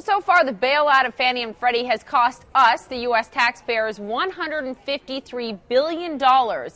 Well, so far, the bailout of Fannie and Freddie has cost us, the U.S. taxpayers, $153 billion.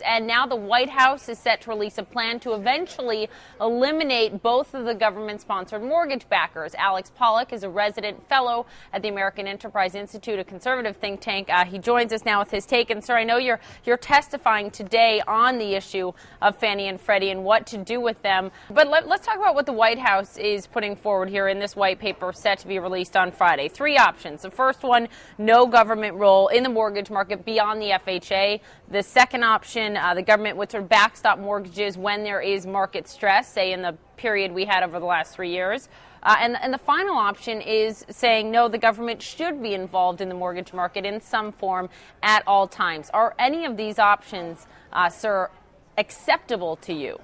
And now the White House is set to release a plan to eventually eliminate both of the government-sponsored mortgage backers. Alex Pollock is a resident fellow at the American Enterprise Institute, a conservative think tank. He joins us now with his take. And, sir, I know you're testifying today on the issue of Fannie and Freddie and what to do with them. But let's talk about what the White House is putting forward here in this white paper set to be released on Friday. Three options. The first one, no government role in the mortgage market beyond the FHA. The second option, the government would sort of backstop mortgages when there is market stress, say in the period we had over the last 3 years. And the final option is saying, no, the government should be involved in the mortgage market in some form at all times. Are any of these options, sir, acceptable to you?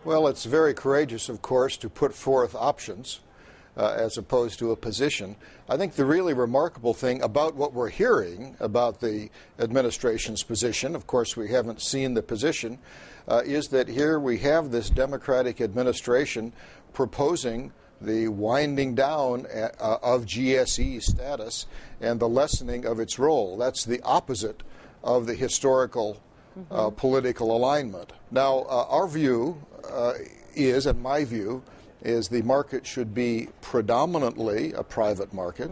Well, it's very courageous, of course, to put forth options as opposed to a position. I think the really remarkable thing about what we're hearing about the administration's position, of course we haven't seen the position, is that here we have this Democratic administration proposing the winding down of GSE status and the lessening of its role. That's the opposite of the historical political alignment. Now, our view is, and my view, is the market should be predominantly a private market,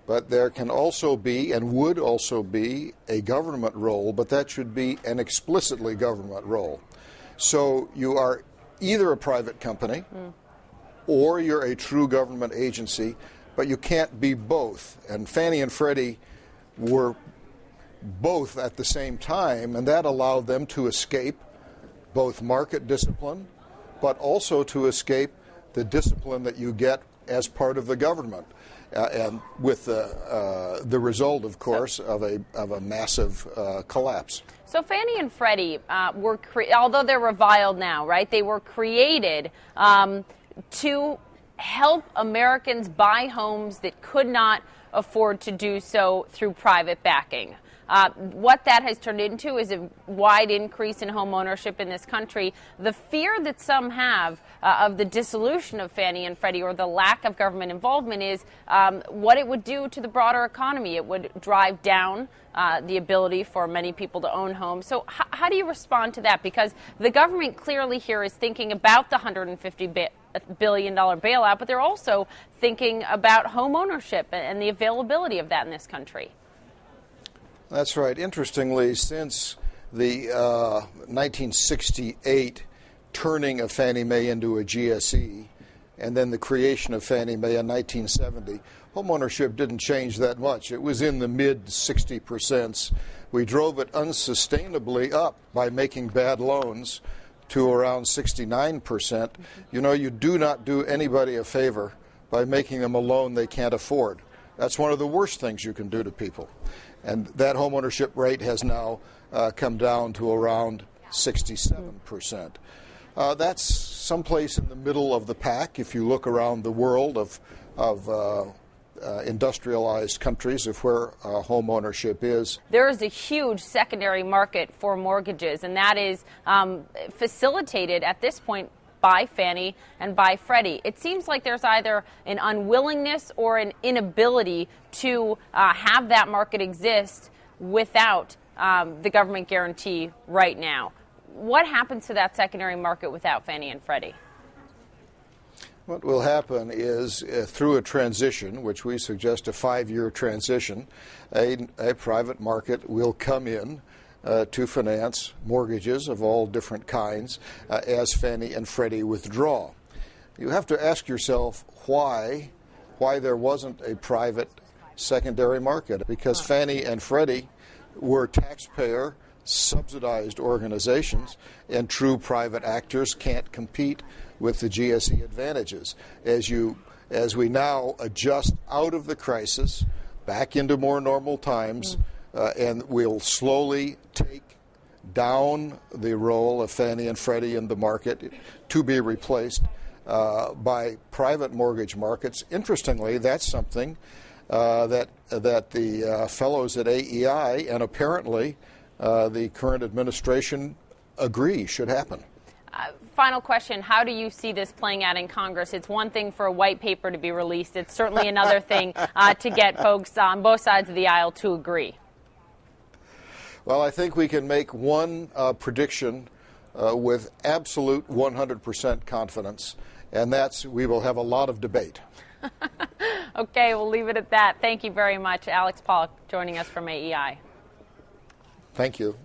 but there can also be and would also be a government role, but that should be an explicitly government role. So you are either a private company or you're a true government agency, but you can't be both. And Fannie and Freddie were both at the same time, and that allowed them to escape both market discipline, but also to escape the discipline that you get as part of the government, and with the result, of course, of a massive collapse. So Fannie and Freddie were, although they're reviled now, right? They were created to help Americans buy homes that could not afford to do so through private backing. What that has turned into is a wide increase in home ownership in this country. The fear that some have of the dissolution of Fannie and Freddie or the lack of government involvement is what it would do to the broader economy. It would drive down the ability for many people to own homes. So how do you respond to that? Because the government clearly here is thinking about the $150 billion bailout, but they're also thinking about home ownership and the availability of that in this country. That's right. Interestingly, since the 1968 turning of Fannie Mae into a GSE and then the creation of Fannie Mae in 1970, homeownership didn't change that much. It was in the mid 60%. We drove it unsustainably up by making bad loans to around 69%. You know, you do not do anybody a favor by making them a loan they can't afford. That's one of the worst things you can do to people. And that homeownership rate has now come down to around 67%. That's someplace in the middle of the pack if you look around the world of industrialized countries of where home ownership is. There is a huge secondary market for mortgages, and that is facilitated at this point by Fannie and by Freddie. It seems like there's either an unwillingness or an inability to have that market exist without the government guarantee right now. What happens to that secondary market without Fannie and Freddie? What will happen is through a transition, which we suggest a 5-year transition, a private market will come in to finance mortgages of all different kinds as Fannie and Freddie withdraw. You have to ask yourself why there wasn't a private secondary market, because Fannie and Freddie were taxpayer subsidized organizations, and true private actors can't compete with the GSE advantages. As we now adjust out of the crisis back into more normal times, and we'll slowly take down the role of Fannie and Freddie in the market to be replaced by private mortgage markets. Interestingly, that's something that the fellows at AEI and apparently the current administration agree should happen. Final question. How do you see this playing out in Congress? It's one thing for a white paper to be released. It's certainly another thing to get folks on both sides of the aisle to agree. Well, I think we can make one prediction with absolute 100% confidence, and that's we will have a lot of debate. Okay, we'll leave it at that. Thank you very much, Alex Pollock, joining us from AEI. Thank you.